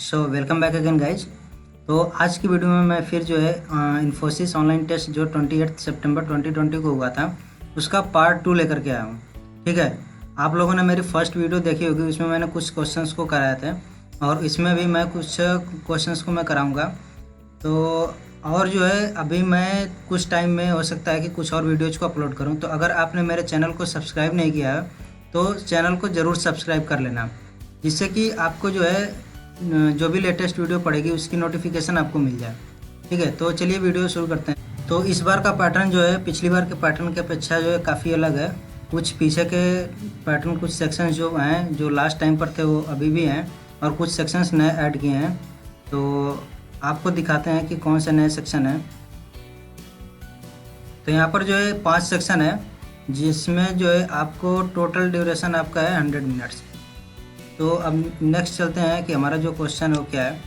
Welcome back again guys. तो आज की वीडियो में मैं फिर जो है इन्फोसिस ऑनलाइन टेस्ट जो 28 सितंबर 2020 को हुआ था उसका पार्ट 2 लेकर के आया हूँ। ठीक है, आप लोगों ने मेरी फर्स्ट वीडियो देखी होगी, उसमें मैंने कुछ क्वेश्चंस को कराया था और इसमें भी मैं कुछ क्वेश्चंस को मैं कराऊँगा। तो और जो है अभी मैं कुछ टाइम में हो सकता है कि कुछ और वीडियोज़ को अपलोड करूँ। तो अगर आपने मेरे चैनल को सब्सक्राइब नहीं किया है तो चैनल को ज़रूर सब्सक्राइब कर लेना, जिससे कि आपको जो है जो भी लेटेस्ट वीडियो पड़ेगी उसकी नोटिफिकेशन आपको मिल जाए। ठीक है, तो चलिए वीडियो शुरू करते हैं। तो इस बार का पैटर्न जो है पिछली बार के पैटर्न की अपेक्षा जो है काफ़ी अलग है। कुछ पीछे के पैटर्न, कुछ सेक्शंस जो हैं जो लास्ट टाइम पर थे वो अभी भी हैं और कुछ सेक्शंस नए ऐड किए हैं। तो आपको दिखाते हैं कि कौन से नए सेक्शन हैं। तो यहाँ पर जो है 5 सेक्शन है, जिसमें जो है आपको टोटल ड्यूरेशन आपका है 100 मिनट्स। तो अब नेक्स्ट चलते हैं कि हमारा जो क्वेश्चन है वो क्या है।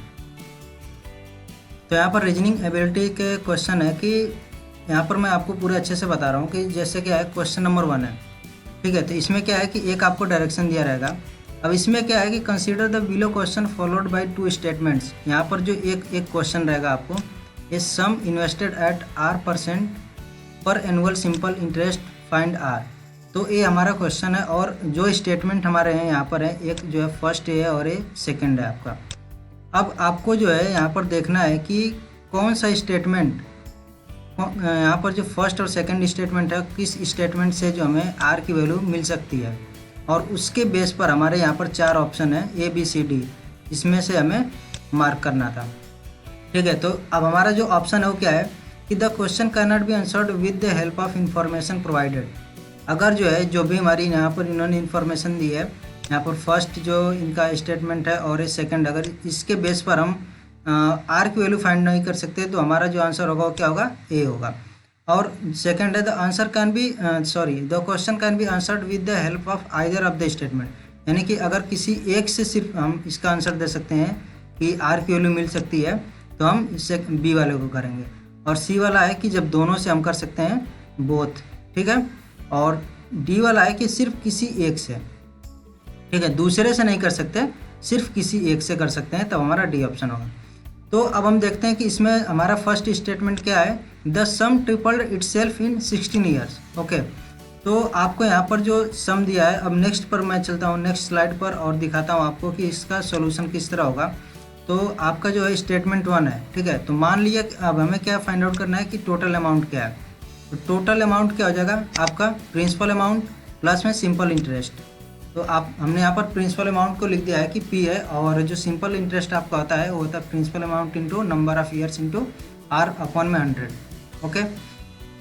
तो यहाँ पर रीजनिंग एबिलिटी के क्वेश्चन है कि यहाँ पर मैं आपको पूरे अच्छे से बता रहा हूँ कि जैसे क्या है, क्वेश्चन नंबर 1 है। ठीक है, तो इसमें क्या है कि एक आपको डायरेक्शन दिया रहेगा। अब इसमें क्या है कि consider the below question followed bye 2 statements. यहाँ पर जो एक क्वेश्चन रहेगा आपको, ये सम इन्वेस्टेड एट R% पर annual simple interest find R। तो ये हमारा क्वेश्चन है और जो स्टेटमेंट हमारे हैं यहाँ पर है, एक जो है फर्स्ट है और एक सेकंड है आपका। अब आपको जो है यहाँ पर देखना है कि कौन सा स्टेटमेंट, यहाँ पर जो फर्स्ट और सेकंड स्टेटमेंट है, किस स्टेटमेंट से जो हमें आर की वैल्यू मिल सकती है। और उसके बेस पर हमारे यहाँ पर 4 ऑप्शन है ABCD, इसमें से हमें मार्क करना था। ठीक है, तो अब हमारा जो ऑप्शन है वो क्या है कि the question can not be answered with the help of information provided. अगर जो है जो भी हमारी यहाँ पर इन्होंने इन्फॉर्मेशन दी है, यहाँ पर फर्स्ट जो इनका स्टेटमेंट है और ये सेकंड, अगर इसके बेस पर हम आर की वैल्यू फाइंड नहीं कर सकते तो हमारा जो आंसर होगा वो क्या होगा, ए होगा। और सेकंड है the answer can be the question can be answered with the help of either of the statement. यानी कि अगर किसी एक से सिर्फ हम इसका आंसर दे सकते हैं कि आर की वैल्यू मिल सकती है तो हम इससे बी वाले को करेंगे। और सी वाला है कि जब दोनों से हम कर सकते हैं बोथ। ठीक है, और डी वाला है कि सिर्फ किसी एक से, ठीक है, दूसरे से नहीं कर सकते, सिर्फ किसी एक से कर सकते हैं, तब हमारा डी ऑप्शन होगा। तो अब हम देखते हैं कि इसमें हमारा फर्स्ट स्टेटमेंट क्या है, the sum tripled itself in 16 years. Okay, तो आपको यहाँ पर जो सम दिया है, अब नेक्स्ट पर मैं चलता हूँ, नेक्स्ट स्लाइड पर, और दिखाता हूँ आपको कि इसका सोल्यूशन किस तरह होगा। तो आपका जो है स्टेटमेंट 1 है। ठीक है, तो मान लिया अब हमें क्या फाइंड आउट करना है कि टोटल अमाउंट क्या है। तो टोटल अमाउंट क्या हो जाएगा आपका, प्रिंसिपल अमाउंट प्लस में सिंपल इंटरेस्ट। तो हमने यहाँ पर प्रिंसिपल अमाउंट को लिख दिया है कि P है, और जो सिंपल इंटरेस्ट आपका होता है वो होता है principal amount into number of years into R upon में 100। ओके,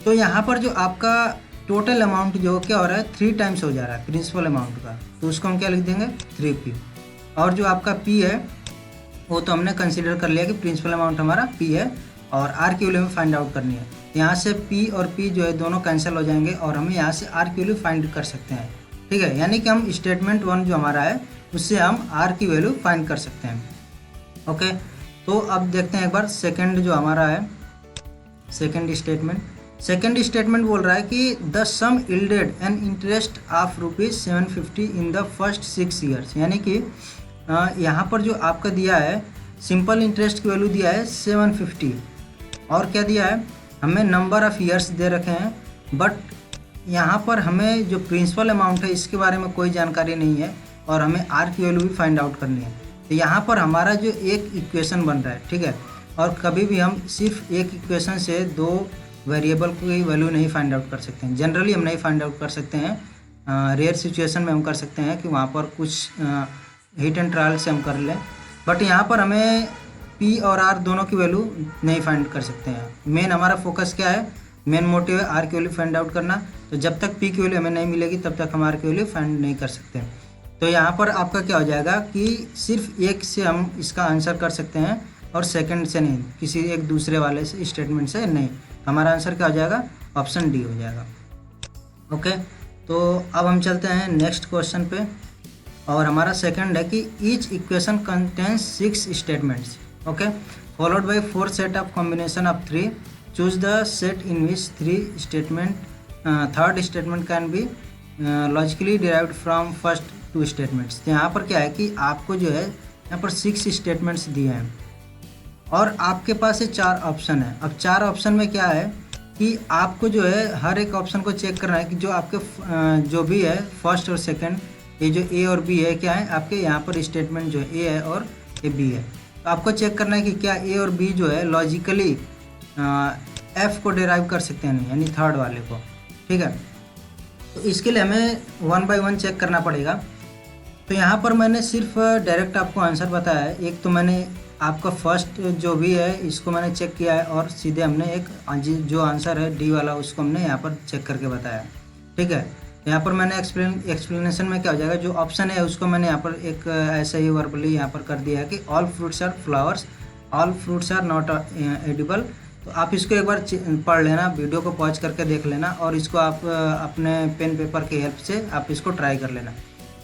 तो यहाँ पर जो आपका टोटल अमाउंट जो क्या हो रहा है 3 टाइम्स हो जा रहा है प्रिंसिपल अमाउंट का, तो उसको हम क्या लिख देंगे 3P। और जो आपका P है वो तो हमने कंसिडर कर लिया कि प्रिंसिपल अमाउंट हमारा P है और R की वैल्यू में फाइंड आउट करनी है। यहाँ से P और P जो है दोनों कैंसिल हो जाएंगे और हमें यहाँ से R की वैल्यू फाइंड कर सकते हैं। ठीक है, यानी कि हम स्टेटमेंट 1 जो हमारा है उससे हम R की वैल्यू फाइंड कर सकते हैं। ओके, तो अब देखते हैं एक बार सेकंड जो हमारा है, सेकंड स्टेटमेंट बोल रहा है कि the sum yielded an interest of ₹750 in the first 6 years. यानी कि यहाँ पर जो आपका दिया है सिंपल इंटरेस्ट की वैल्यू दिया है 750, और क्या दिया है हमें नंबर ऑफ़ ईयर्स दे रखे हैं, बट यहाँ पर हमें जो प्रिंसिपल अमाउंट है इसके बारे में कोई जानकारी नहीं है और हमें आर की वैल्यू भी फाइंड आउट करनी है। तो यहाँ पर हमारा जो एक इक्वेशन बन रहा है, ठीक है, और कभी भी हम सिर्फ एक इक्वेशन से 2 वेरिएबल की वैल्यू नहीं फाइंड आउट कर सकते हैं। जनरली हम नहीं फाइंड आउट कर सकते हैं, रेयर सिचुएशन में हम कर सकते हैं कि वहाँ पर कुछ हिट एंड ट्रायल से हम कर लें, बट यहाँ पर हमें P और R दोनों की वैल्यू नहीं फाइंड कर सकते हैं। मेन हमारा फोकस क्या है, मेन मोटिव है R की वैल्यू फाइंड आउट करना। तो जब तक P की वैल्यू हमें नहीं मिलेगी तब तक हम R की वैल्यू फाइंड नहीं कर सकते। तो यहाँ पर आपका क्या हो जाएगा कि सिर्फ एक से हम इसका आंसर कर सकते हैं और सेकंड से नहीं, किसी एक दूसरे वाले से स्टेटमेंट से नहीं। हमारा आंसर क्या हो जाएगा, ऑप्शन डी हो जाएगा। ओके, तो अब हम चलते हैं नेक्स्ट क्वेश्चन पे, और हमारा सेकंड है कि each equation contains 6 statements. Okay, followed by 4 set of combination of 3, choose the set in which 3 statement third statement can be logically derived from first 2 statements. यहाँ पर क्या है कि आपको जो है यहाँ पर 6 स्टेटमेंट्स दिए हैं और आपके पास ये 4 ऑप्शन है। अब 4 ऑप्शन में क्या है कि आपको जो है हर एक ऑप्शन को चेक करना है कि जो आपके जो भी है फर्स्ट और सेकंड, ये जो ए और बी है क्या है आपके यहाँ पर स्टेटमेंट जो ए है और ये बी है। तो आपको चेक करना है कि क्या ए और बी जो है लॉजिकली एफ को डिराइव कर सकते हैं नहीं, यानी थर्ड वाले को। ठीक है, तो इसके लिए हमें 1 बाय 1 चेक करना पड़ेगा। तो यहाँ पर मैंने सिर्फ डायरेक्ट आपको आंसर बताया है। एक तो मैंने आपका फर्स्ट जो भी है इसको मैंने चेक किया है और सीधे हमने एक जो आंसर है डी वाला उसको हमने यहाँ पर चेक करके बताया। ठीक है, यहाँ पर मैंने एक्सप्लेनेशन में क्या हो जाएगा, जो ऑप्शन है उसको मैंने यहाँ पर एक ऐसे ही वर्बली यहाँ पर कर दिया है कि all fruits are flowers, all fruits are not edible. तो आप इसको एक बार पढ़ लेना, वीडियो को पॉज करके देख लेना और इसको आप अपने पेन पेपर की हेल्प से आप इसको ट्राई कर लेना।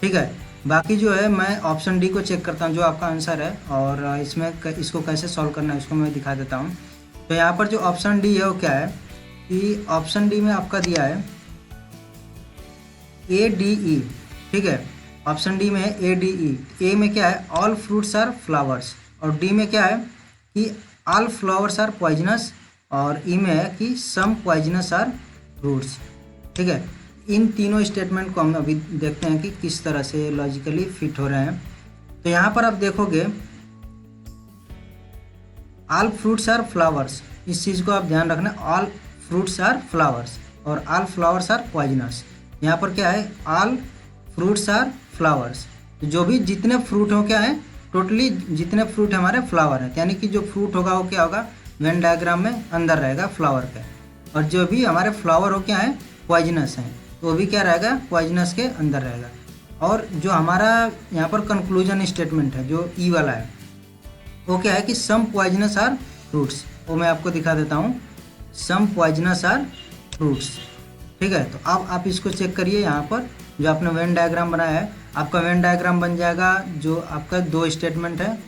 ठीक है, बाकी जो है मैं ऑप्शन डी को चेक करता हूँ जो आपका आंसर है और इसमें इसको कैसे सॉल्व करना है उसको मैं दिखा देता हूँ। तो यहाँ पर जो ऑप्शन डी है वो क्या है कि ऑप्शन डी में आपका दिया है ए डी ई। ठीक है, ऑप्शन डी में है ए डी ई। ए में क्या है ऑल फ्रूट्स आर फ्लावर्स और डी में क्या है कि ऑल फ्लावर्स आर पॉइजनस और ई में है कि सम पॉइजनस आर फ्रूट्स। ठीक है, इन तीनों स्टेटमेंट को हम अभी देखते हैं कि किस तरह से लॉजिकली फिट हो रहे हैं। तो यहाँ पर आप देखोगे ऑल फ्रूट्स आर फ्लावर्स, इस चीज़ को आप ध्यान रखना, ऑल फ्रूट्स आर फ्लावर्स और ऑल फ्लावर्स आर पॉइजनस। यहाँ पर क्या है ऑल फ्रूट्स आर फ्लावर्स, जो भी जितने फ्रूट हो क्या है टोटली जितने फ्रूट हमारे फ्लावर हैं, यानी कि जो फ्रूट होगा वो क्या होगा वेन डायग्राम में अंदर रहेगा फ्लावर के, और जो भी हमारे फ्लावर हो क्या है पॉइजनस हैं तो वो भी क्या रहेगा पॉइजनस के अंदर रहेगा। और जो हमारा यहाँ पर कंक्लूजन स्टेटमेंट है जो ई वाला है वो क्या है कि सम पॉइजनस आर फ्रूट्स, वो मैं आपको दिखा देता हूँ, सम पॉइजनस आर फ्रूट्स। ठीक है, तो अब आप इसको चेक करिए, यहाँ पर जो आपने वेन डायग्राम बनाया है आपका वेन डायग्राम बन जाएगा। जो आपका 2 स्टेटमेंट है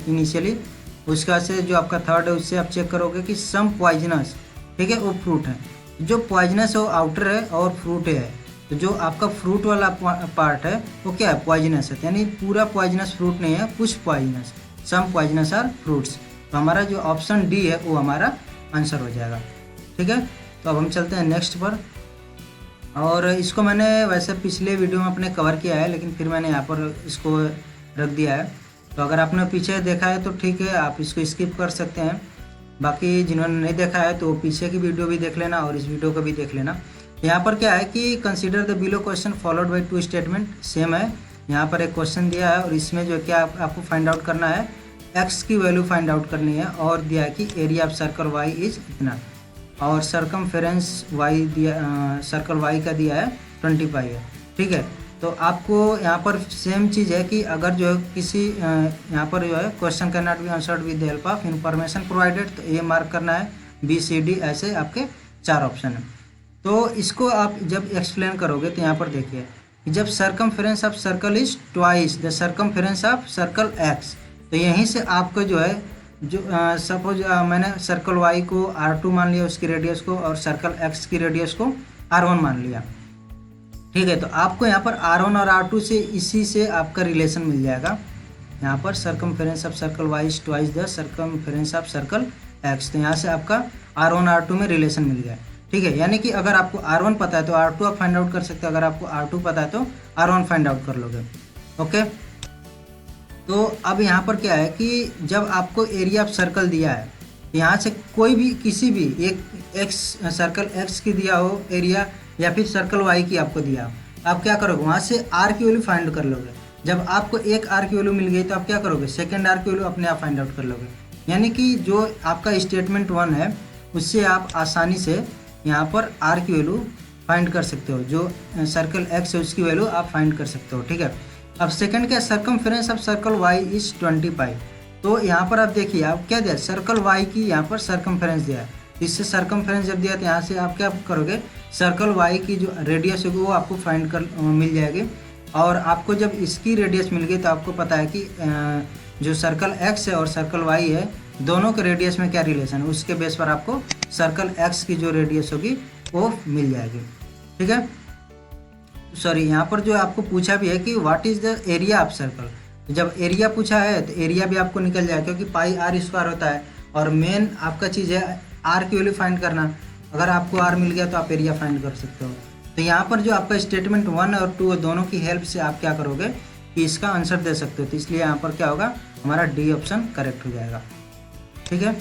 इनिशियली, उसका से जो आपका थर्ड है उससे आप चेक करोगे कि सम पॉइजनस, ठीक है, वो फ्रूट है, जो पॉइजनस है वो आउटर है और फ्रूट है। तो जो आपका फ्रूट वाला पार्ट है वो क्या है पॉइजनस है, यानी पूरा पॉइजनस फ्रूट नहीं है, कुछ poisonous, some poisonous are fruits. तो हमारा जो ऑप्शन डी है वो हमारा आंसर हो जाएगा। ठीक है, तो अब हम चलते हैं नेक्स्ट पर। और इसको मैंने वैसे पिछले वीडियो में अपने कवर किया है लेकिन फिर मैंने यहाँ पर इसको रख दिया है। तो अगर आपने पीछे देखा है तो ठीक है, आप इसको स्किप कर सकते हैं। बाकी जिन्होंने नहीं देखा है तो पीछे की वीडियो भी देख लेना और इस वीडियो को भी देख लेना। यहाँ पर क्या है कि consider the below question followed bye 2 statement, same है। यहाँ पर एक क्वेश्चन दिया है और इसमें जो क्या आपको फाइंड आउट करना है एक्स की वैल्यू फाइंड आउट करनी है और दिया है कि area of circle y is इतना और सरकमफेरेंस वाई दिया, सर्कल वाई का दिया है 25 है। ठीक है, तो आपको यहाँ पर सेम चीज़ है कि अगर जो है किसी यहाँ पर जो है question can not be answered with the help of information provided, तो ए मार्क करना है, बी सी डी ऐसे आपके 4 ऑप्शन हैं। तो इसको आप जब एक्सप्लेन करोगे तो यहाँ पर देखिए जब circumference of circle is twice the circumference of circle x, तो यहीं से आपको जो है जो सपोज मैंने सर्कल वाई को R2 मान लिया उसकी रेडियस को और सर्कल एक्स की रेडियस को R1 मान लिया। ठीक है, तो आपको यहाँ पर R1 और R2 से इसी से आपका रिलेशन मिल जाएगा। यहाँ पर circumference of circle y is twice the circumference of circle x, तो यहाँ से आपका R1 R2 में रिलेशन मिल गया। ठीक है, यानी कि अगर आपको R1 पता है तो R2 आप फाइंड आउट कर सकते हो, अगर आपको R2 पता है तो R1 फाइंड आउट कर लोगे। ओके, तो अब यहाँ पर क्या है कि जब आपको एरिया ऑफ सर्कल दिया है, यहाँ से कोई भी किसी भी एक एक्स सर्कल एक्स की दिया हो एरिया या फिर सर्कल वाई की आपको दिया हो, आप क्या करोगे वहाँ से आर की वैल्यू फाइंड कर लोगे। जब आपको एक आर की वैल्यू मिल गई तो आप क्या करोगे सेकेंड आर की वैल्यू अपने आप फाइंड आउट कर लोगे। यानी कि जो आपका स्टेटमेंट 1 है उससे आप आसानी से यहाँ पर आर की वैल्यू फाइंड कर सकते हो, जो सर्कल एक्स है उसकी वैल्यू आप फाइंड कर सकते हो। ठीक है, अब सेकंड क्या circumference of circle y is 25, तो यहाँ पर आप देखिए आप क्या दिया सर्कल वाई की यहाँ पर सरकमफेरेंस दिया है, इससे सरकमफेरेंस जब दिया तो यहाँ से आप क्या करोगे सर्कल वाई की जो रेडियस होगी वो आपको फाइंड कर मिल जाएगी। और आपको जब इसकी रेडियस मिल गई तो आपको पता है कि जो सर्कल एक्स है और सर्कल वाई है दोनों के रेडियस में क्या रिलेशन है, उसके बेस पर आपको सर्कल एक्स की जो रेडियस होगी वो मिल जाएगी। ठीक है, सॉरी यहाँ पर जो आपको पूछा भी है कि what is the area of circle, जब एरिया पूछा है तो एरिया भी आपको निकल जाए, क्योंकि पाई आर स्क्वायर होता है और मेन आपका चीज़ है आर की वैल्यू फाइंड करना। अगर आपको आर मिल गया तो आप एरिया फाइंड कर सकते हो। तो यहाँ पर जो आपका स्टेटमेंट 1 और 2 दोनों की हेल्प से आप क्या करोगे कि इसका आंसर दे सकते हो। तो इसलिए यहाँ पर क्या होगा, हमारा डी ऑप्शन करेक्ट हो जाएगा। ठीक है,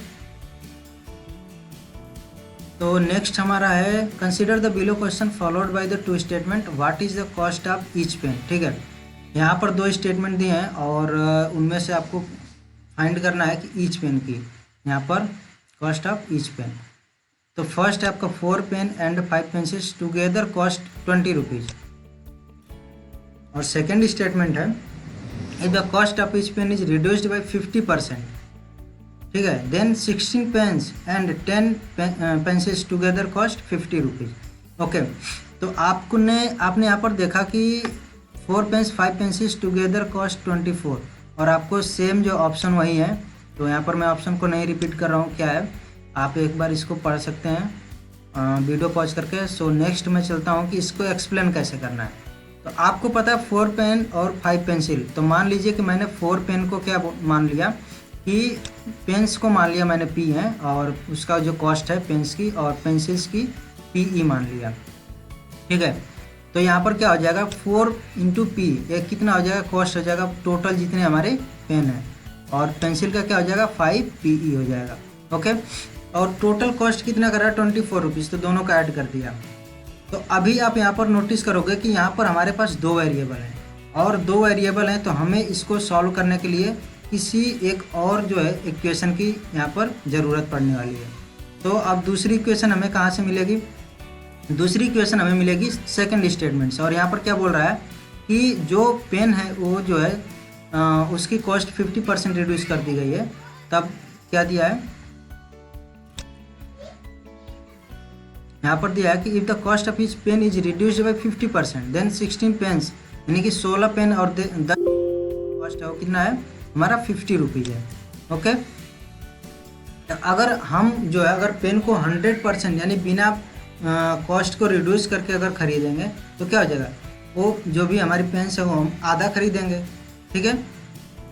तो नेक्स्ट हमारा है consider the below question followed by the two statement, what is the cost of each pen. ठीक है, यहाँ पर 2 स्टेटमेंट दिए हैं और उनमें से आपको फाइंड करना है कि ईच पेन की यहाँ पर कॉस्ट ऑफ ईच पेन। तो फर्स्ट है आपका 4 pen and 5 pencils together cost 20 rupees. और सेकेंड स्टेटमेंट है if the cost of each pen is reduced by 50%, ठीक है, then 16 pens and 10 pencils together cost 50 rupees. Okay, तो आपने यहाँ पर देखा कि 4 पेन्स 5 पेंसिल्स टुगेदर कॉस्ट 24 और आपको सेम जो ऑप्शन वही है। तो यहाँ पर मैं ऑप्शन को नहीं रिपीट कर रहा हूँ, क्या है आप एक बार इसको पढ़ सकते हैं वीडियो पॉज करके। सो नेक्स्ट मैं चलता हूँ कि इसको एक्सप्लेन कैसे करना है। तो आपको पता है 4 पेन और 5 पेंसिल, तो मान लीजिए कि मैंने 4 पेन को क्या मान लिया कि पेन्स को मान लिया मैंने पी है और उसका जो कॉस्ट है पेन्स की और पेंसिल्स की पी मान लिया। ठीक है, तो यहाँ पर क्या हो जाएगा 4 इंटू पी, एक कितना हो जाएगा कॉस्ट हो जाएगा टोटल जितने हमारे पेन हैं, और पेंसिल का क्या हो जाएगा 5 पी हो जाएगा। ओके, और टोटल कॉस्ट कितना करा 24 रुपीज़, तो दोनों का ऐड कर दिया। तो अभी आप यहाँ पर नोटिस करोगे कि यहाँ पर हमारे पास 2 वेरिएबल हैं और 2 वेरिएबल हैं, तो हमें इसको सॉल्व करने के लिए किसी एक और जो है इक्वेशन की यहाँ पर ज़रूरत पड़ने वाली है। तो अब दूसरी इक्वेशन हमें कहाँ से मिलेगी, दूसरी इक्वेशन हमें मिलेगी सेकंड स्टेटमेंट से। और यहाँ पर क्या बोल रहा है कि जो पेन है वो जो है उसकी कॉस्ट 50% रिड्यूस कर दी गई है। तब क्या दिया है, यहाँ पर दिया है कि if the cost of each pen is reduced by 50% then 16 pens, यानी कि 16 पेन और 10 कॉस्ट है वो कितना है हमारा 50 रुपीज़ है। ओके, अगर हम जो है अगर पेन को 100% यानी बिना कॉस्ट को रिड्यूस करके अगर खरीदेंगे तो क्या हो जाएगा, वो जो भी हमारी पेन्स है वो हम आधा खरीदेंगे। ठीक है,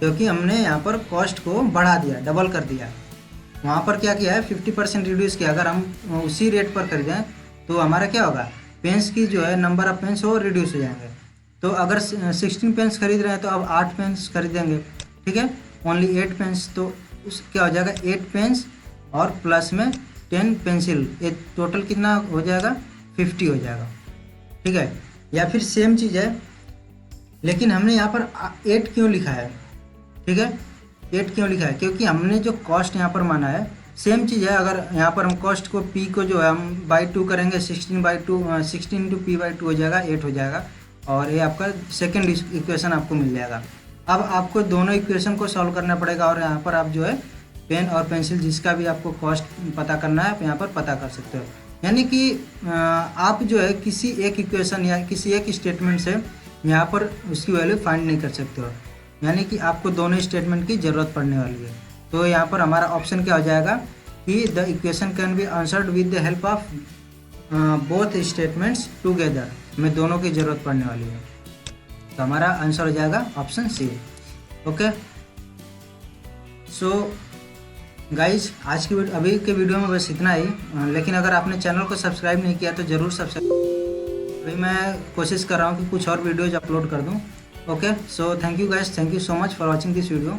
क्योंकि हमने यहाँ पर कॉस्ट को बढ़ा दिया, डबल कर दिया। वहाँ पर क्या किया है 50% रिड्यूस किया। अगर हम उसी रेट पर खरीदें तो हमारा क्या होगा, पेन्स की जो है नंबर ऑफ पेन्स वो रिड्यूस हो जाएंगे। तो अगर 16 पेन्स खरीद रहे हैं तो अब 8 पेन्स खरीदेंगे। ठीक है, ओनली 8 पेन्स, तो उस क्या हो जाएगा 8 पेन्स और प्लस में 10 पेंसिल, ये टोटल कितना हो जाएगा 50 हो जाएगा। ठीक है, या फिर सेम चीज़ है लेकिन हमने यहाँ पर 8 क्यों लिखा है। ठीक है, 8 क्यों लिखा है, क्योंकि हमने जो कॉस्ट यहाँ पर माना है सेम चीज़ है। अगर यहाँ पर हम कॉस्ट को पी को जो है हम बाई 2 करेंगे, 16 इंटू पी बाई 2 हो जाएगा, 8 हो जाएगा और ये आपका सेकेंड इक्वेशन आपको मिल जाएगा। अब आपको दोनों इक्वेशन को सॉल्व करना पड़ेगा और यहाँ पर आप जो है पेन और पेंसिल जिसका भी आपको कॉस्ट पता करना है आप यहाँ पर पता कर सकते हो। यानी कि आप जो है किसी एक इक्वेशन या किसी एक स्टेटमेंट से यहाँ पर उसकी वैल्यू फाइंड नहीं कर सकते हो, यानी कि आपको दोनों स्टेटमेंट की ज़रूरत पड़ने वाली है। तो यहाँ पर हमारा ऑप्शन क्या हो जाएगा कि the equation can be answered with the help of both statements together, हमें दोनों की ज़रूरत पड़ने वाली है। तो हमारा आंसर हो जाएगा option C. Okay, so guys आज की अभी के वीडियो में बस इतना ही। लेकिन अगर आपने चैनल को सब्सक्राइब नहीं किया तो ज़रूर सब्सक्राइब। अभी मैं कोशिश कर रहा हूँ कि कुछ और वीडियोज अपलोड कर दूँ। Okay, so thank you guys, thank you so much for watching this video.